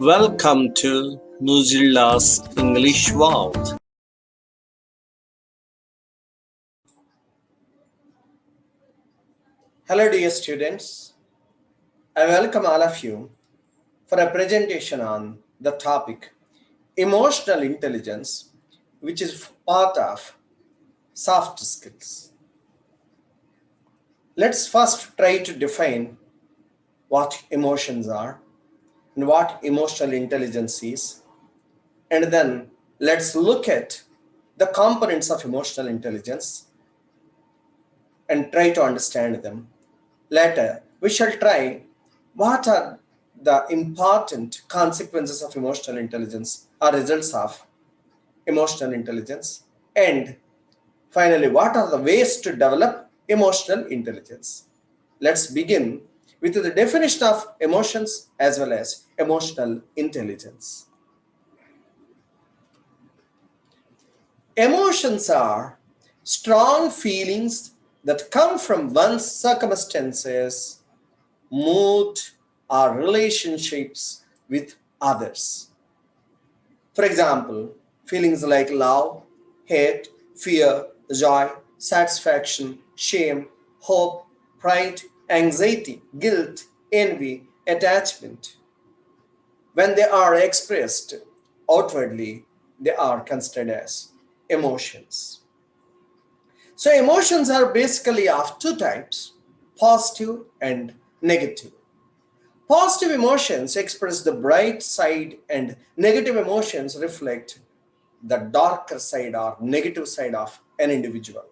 Welcome to NOOJILLA'S English World. Hello dear students, I welcome all of you for a presentation on the topic emotional intelligence, which is part of soft skills. Let's first try to define what emotions are and what emotional intelligence is, and then let's look at the components of emotional intelligence and try to understand them. Later, we shall try what are the important consequences of emotional intelligence or results of emotional intelligence, and finally, what are the ways to develop emotional intelligence. Let's begin with the definition of emotions as well as emotional intelligence. Emotions are strong feelings that come from one's circumstances, mood, or relationships with others. For example, feelings like love, hate, fear, joy, satisfaction, shame, hope, pride, anxiety, guilt, envy, attachment. When they are expressed outwardly, they are considered as emotions. So emotions are basically of two types, positive and negative. Positive emotions express the bright side, and negative emotions reflect the darker side or negative side of an individual.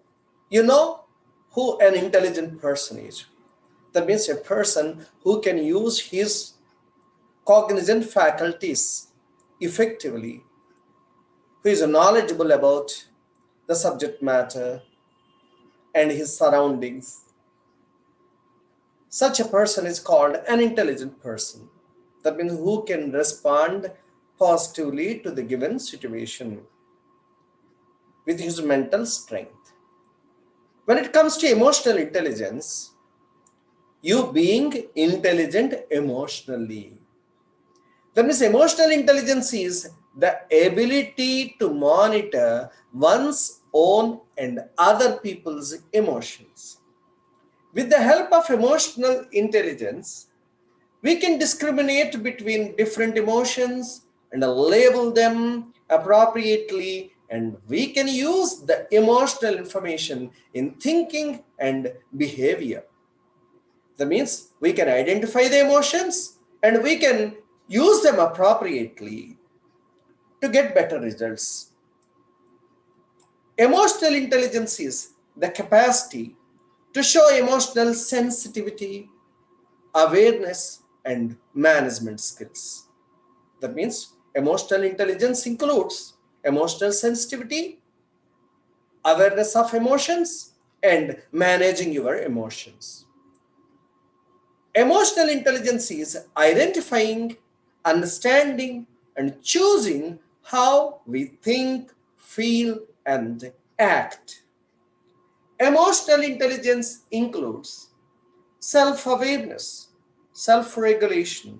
You know who an intelligent person is. That means a person who can use his cognizant faculties effectively, who is knowledgeable about the subject matter and his surroundings. Such a person is called an intelligent person. That means who can respond positively to the given situation with his mental strength. When it comes to emotional intelligence, you being intelligent emotionally. That means emotional intelligence is the ability to monitor one's own and other people's emotions. With the help of emotional intelligence, we can discriminate between different emotions and label them appropriately, and we can use the emotional information in thinking and behavior. That means we can identify the emotions and we can use them appropriately to get better results. Emotional intelligence is the capacity to show emotional sensitivity, awareness, and management skills. That means emotional intelligence includes emotional sensitivity, awareness of emotions, and managing your emotions. Emotional intelligence is identifying, understanding, and choosing how we think, feel, and act. Emotional intelligence includes self-awareness, self-regulation,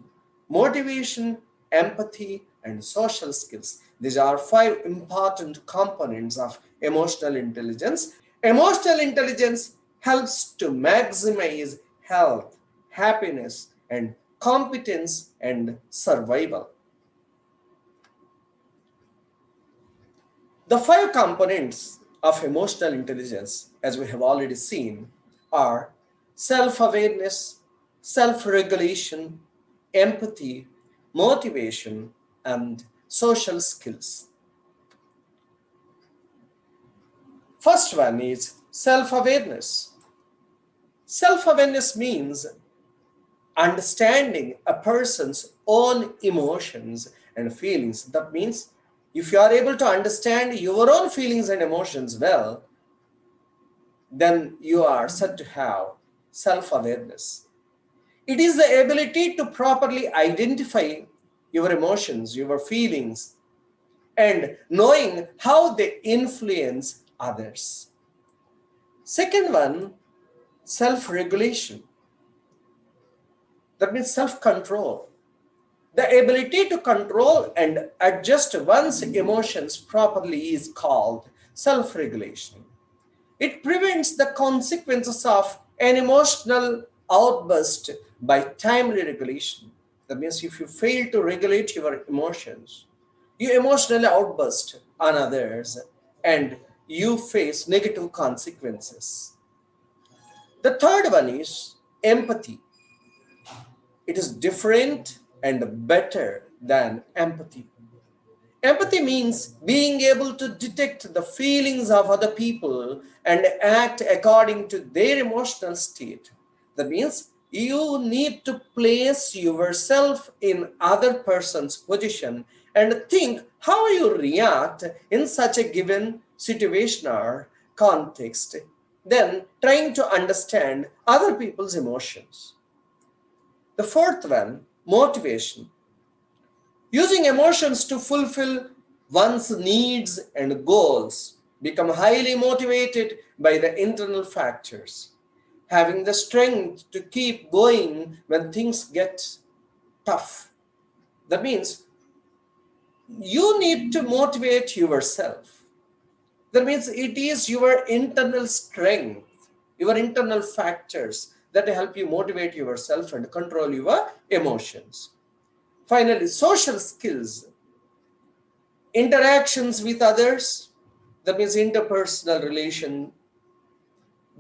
motivation, empathy, and social skills. These are five important components of emotional intelligence. Emotional intelligence helps to maximize health, happiness, and competence and survival. The five components of emotional intelligence, as we have already seen, are self-awareness, self-regulation, empathy, motivation, and social skills. First one is self-awareness. Self-awareness means understanding a person's own emotions and feelings. That means if you are able to understand your own feelings and emotions well, then you are said to have self-awareness. It is the ability to properly identify your emotions, your feelings, and knowing how they influence others. Second one, self-regulation. That means self-control. The ability to control and adjust one's emotions properly is called self regulation. It prevents the consequences of an emotional outburst by timely regulation. That means if you fail to regulate your emotions, you emotionally outburst on others and you face negative consequences. The third one is empathy. It is different and better than empathy. Empathy means being able to detect the feelings of other people and act according to their emotional state. That means you need to place yourself in other person's position and think how you react in such a given situation or context, then trying to understand other people's emotions. The fourth one, motivation. Using emotions to fulfill one's needs and goals, become highly motivated by the internal factors. Having the strength to keep going when things get tough. That means you need to motivate yourself. That means it is your internal strength, your internal factors that help you motivate yourself and control your emotions. Finally, social skills, interactions with others, that means interpersonal relation,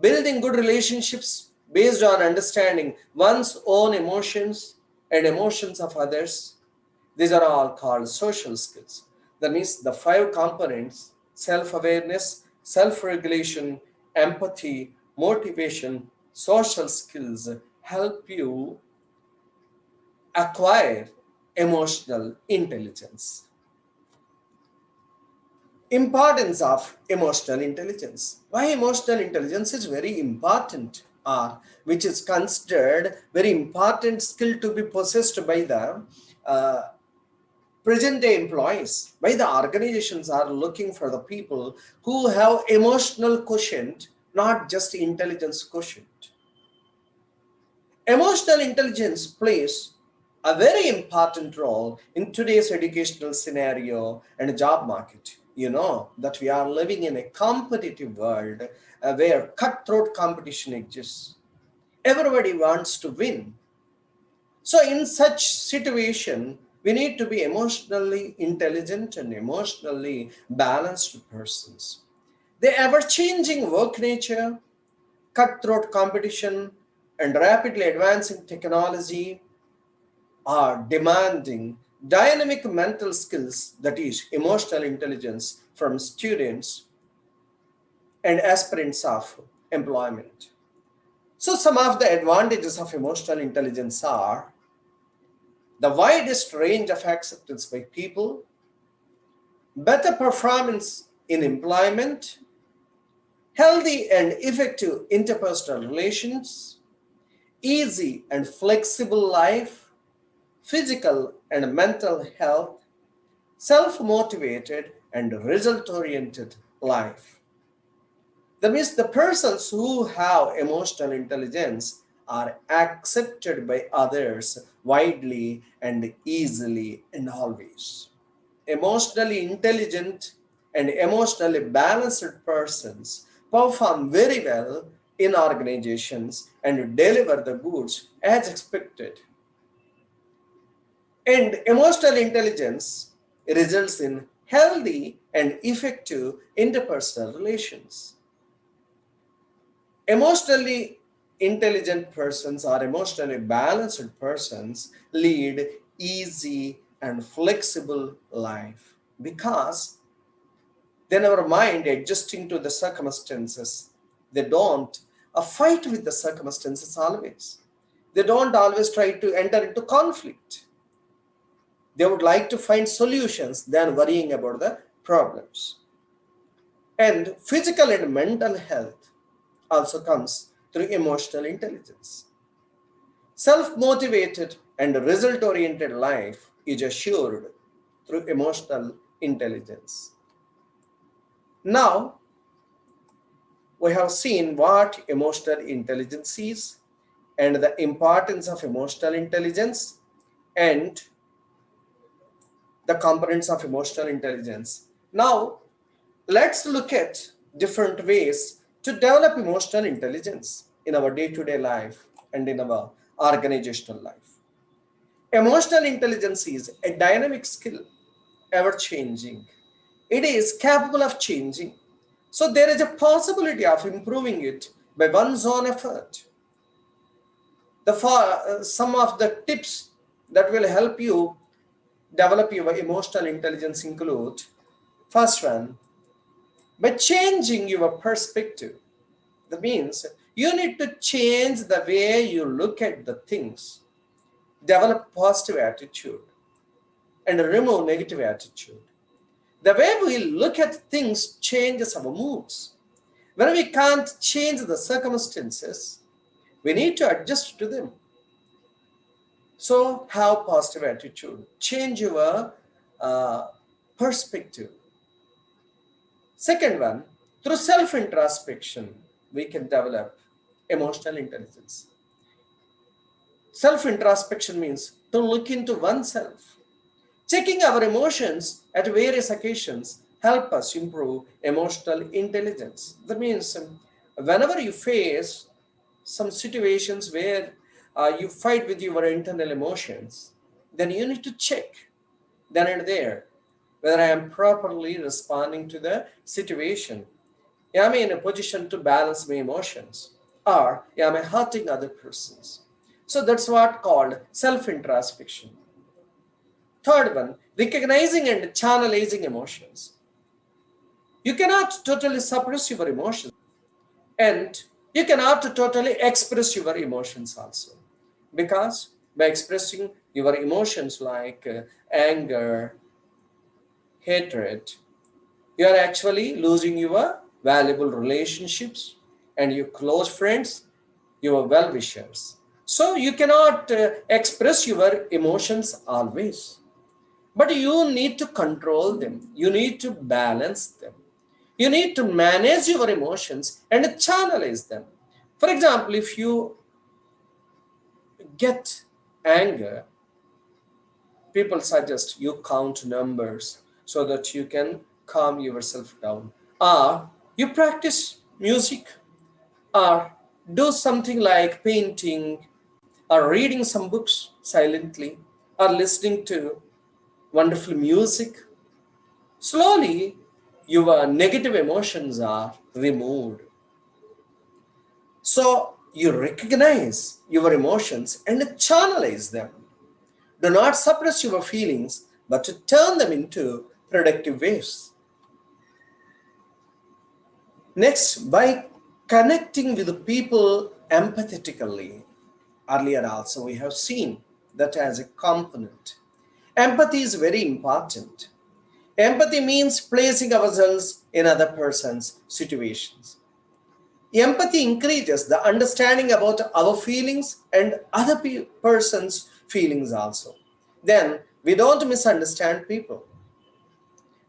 building good relationships based on understanding one's own emotions and emotions of others. These are all called social skills. That means the five components: self awareness, self regulation, empathy, motivation, social skills help you acquire emotional intelligence. Importance of emotional intelligence. Why emotional intelligence is very important, or which is considered very important skill to be possessed by the uh, present day employees, why the organizations are looking for the people who have emotional quotient, not just intelligence quotient. Emotional intelligence plays a very important role in today's educational scenario and job market. You know that we are living in a competitive world where cutthroat competition exists. Everybody wants to win. So, in such situation, we need to be emotionally intelligent and emotionally balanced persons. The ever changing work nature, cutthroat competition, and rapidly advancing technology are demanding dynamic mental skills, that is, emotional intelligence, from students and aspirants of employment. So, some of the advantages of emotional intelligence are the widest range of acceptance by people, better performance in employment, healthy and effective interpersonal relations, easy and flexible life, physical and mental health, self motivated and result oriented life. That means the persons who have emotional intelligence are accepted by others widely and easily and always. Emotionally intelligent and emotionally balanced persons perform very well in organizations and deliver the goods as expected. And emotional intelligence results in healthy and effective interpersonal relations. Emotionally intelligent persons or emotionally balanced persons lead easy and flexible life because then our mind adjusting to the circumstances. They don't fight with the circumstances always. They don't always try to enter into conflict. They would like to find solutions than worrying about the problems. And physical and mental health also comes through emotional intelligence. Self motivated and result oriented life is assured through emotional intelligence. Now, we have seen what emotional intelligence is and the importance of emotional intelligence and the components of emotional intelligence. Now, let's look at different ways to develop emotional intelligence in our day-to-day life and in our organizational life. Emotional intelligence is a dynamic skill, ever changing. It is capable of changing. So there is a possibility of improving it by one's own effort. Some of the tips that will help you develop your emotional intelligence include: first one, by changing your perspective. That means you need to change the way you look at the things, develop positive attitude, and remove negative attitude. The way we look at things changes our moods. When we can't change the circumstances, we need to adjust to them. So have positive attitude. Change your perspective. Second one, through self-introspection, we can develop emotional intelligence. Self-introspection means to look into oneself. Checking our emotions at various occasions help us improve emotional intelligence. That means whenever you face some situations where you fight with your internal emotions, then you need to check then and there whether I am properly responding to the situation. Am I in a position to balance my emotions? Or am I hurting other persons? So that's what called self-introspection. Third one, recognizing and channelizing emotions. You cannot totally suppress your emotions, and you cannot totally express your emotions also. Because by expressing your emotions like anger, hatred, you are actually losing your valuable relationships and your close friends, your well-wishers. So you cannot express your emotions always. But you need to control them. You need to balance them. You need to manage your emotions and channelize them. For example, if you get anger, people suggest you count numbers so that you can calm yourself down. Or you practice music, or do something like painting, or reading some books silently, or listening to wonderful music. Slowly, your negative emotions are removed. So you recognize your emotions and channelize them. Do not suppress your feelings, but to turn them into productive ways. Next, by connecting with the people empathetically. Earlier also we have seen that as a component. Empathy is very important. Empathy means placing ourselves in other person's situations. Empathy increases the understanding about our feelings and other person's feelings also. Then we don't misunderstand people.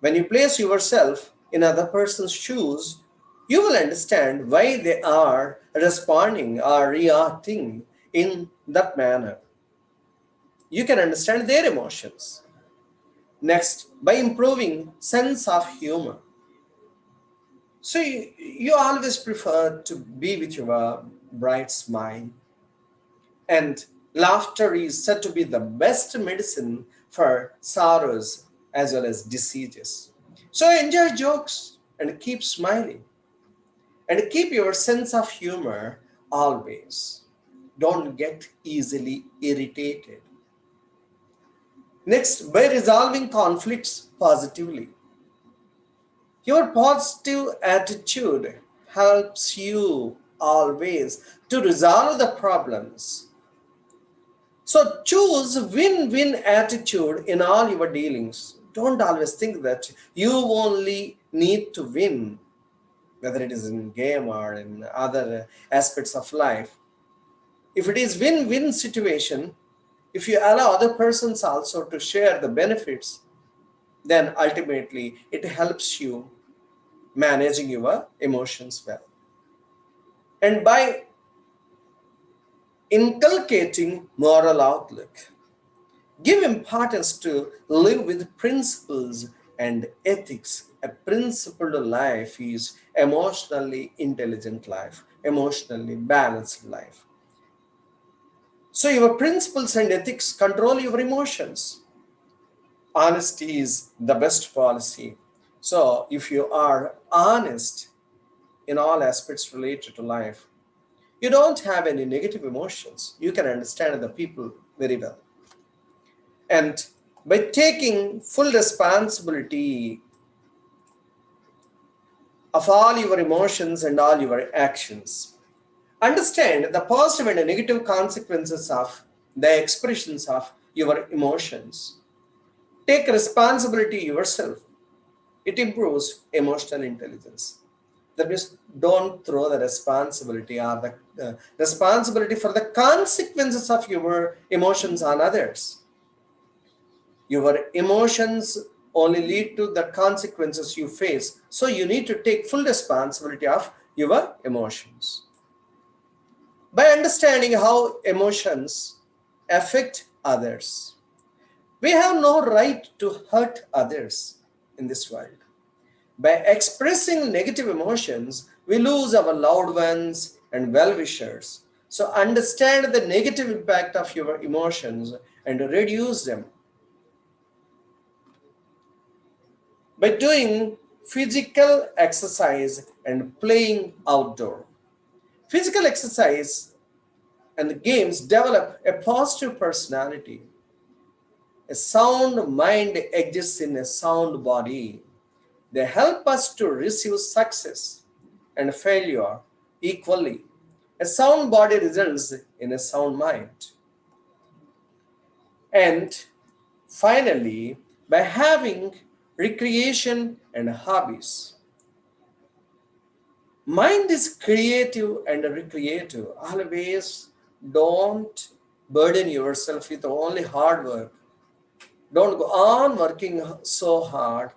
When you place yourself in other person's shoes, you will understand why they are responding or reacting in that manner. You can understand their emotions. Next, by improving sense of humor. So you always prefer to be with your bright smile. And laughter is said to be the best medicine for sorrows as well as diseases. So enjoy jokes and keep smiling. And keep your sense of humor always. Don't get easily irritated. Next, by resolving conflicts positively. Your positive attitude helps you always to resolve the problems. So choose win-win attitude in all your dealings. Don't always think that you only need to win, whether it is in game or in other aspects of life. If it is win-win situation, if you allow other persons also to share the benefits, then ultimately it helps you managing your emotions well. And by inculcating moral outlook, Give importance to live with principles and ethics. A principled life is emotionally intelligent life, emotionally balanced life. So your principles and ethics control your emotions. Honesty is the best policy. So if you are honest in all aspects related to life, you don't have any negative emotions. You can understand the people very well. And by taking full responsibility of all your emotions and all your actions, understand the positive and negative consequences of the expressions of your emotions. Take responsibility yourself. It improves emotional intelligence. That means don't throw the responsibility or the responsibility for the consequences of your emotions on others. Your emotions only lead to the consequences you face. So you need to take full responsibility of your emotions. By understanding how emotions affect others, we have no right to hurt others in this world. By expressing negative emotions, we lose our loved ones and well wishers. So, understand the negative impact of your emotions and reduce them by doing physical exercise and playing outdoor. Physical exercise and games develop a positive personality. A sound mind exists in a sound body. They help us to receive success and failure equally. A sound body results in a sound mind. And finally, by having recreation and hobbies, mind is creative and recreative. Always don't burden yourself with only hard work. Don't go on working so hard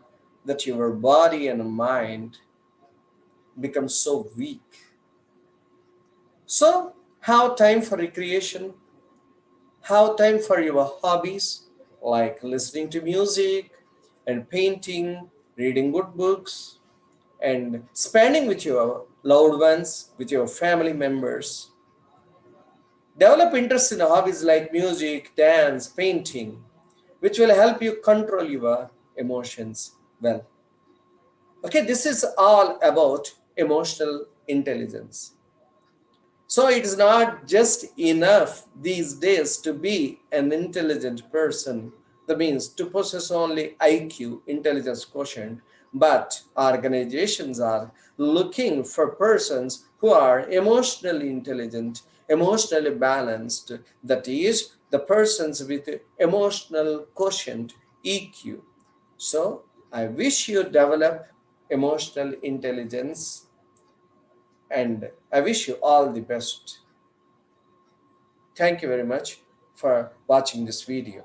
that your body and mind become so weak. So, have time for recreation, have time for your hobbies like listening to music and painting, reading good books, and spending with your loved ones, with your family members. Develop interest in hobbies like music, dance, painting, which will help you control your emotions well. Okay, this is all about emotional intelligence. So it is not just enough these days to be an intelligent person. That means to possess only IQ, intelligence quotient, but organizations are looking for persons who are emotionally intelligent, emotionally balanced, that is, the persons with emotional quotient, EQ. So I wish you develop emotional intelligence and I wish you all the best. Thank you very much for watching this video.